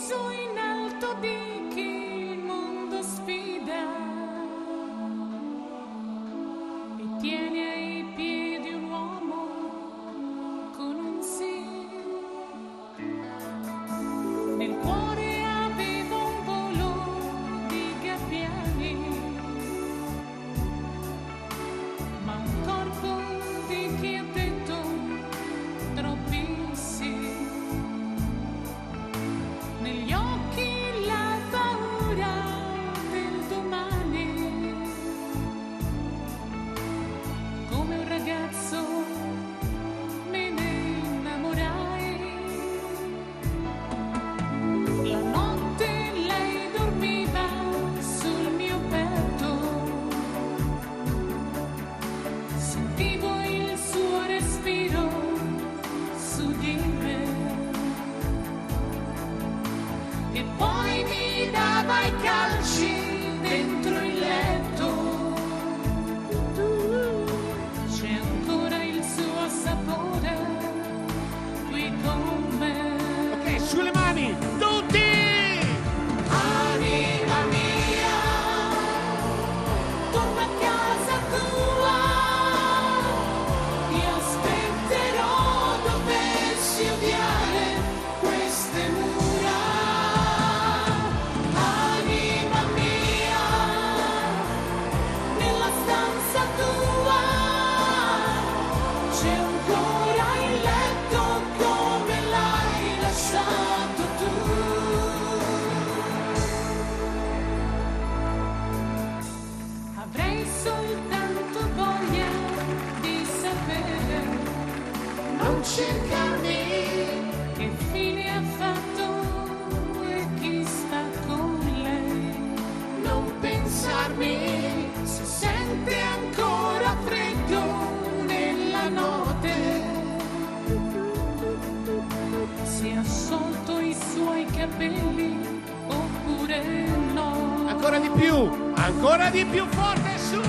su in alto di chi il mondo sfida e tiene ai piedi un uomo con un sì. Nel cuore aveva un volo di gabbiani, ma un corpo di chi ha detto troppi sì. Negli occhi la paura del domani, come un ragazzo me ne innamorai. La notte lei dormiva sul mio petto, sentivo il suo respiro su di me. E poi mi dava i calci dentro il letto. C'è ancora il suo sapore qui con me. Ok, sulle mani, tutti! Anima mia, torna a casa tua. Ti aspetterò dovessi odiare queste mura. Anima mia, nella stanza tua c'è ancora il letto come l'hai lasciato tu. Avrei soltanto voglia di sapere, non cercarmi, che fine ha fatto e chi sta con lei. Non pensarmi se sente ancora freddo nella notte, se ha assolto i suoi capelli oppure no. Ancora di più forte su!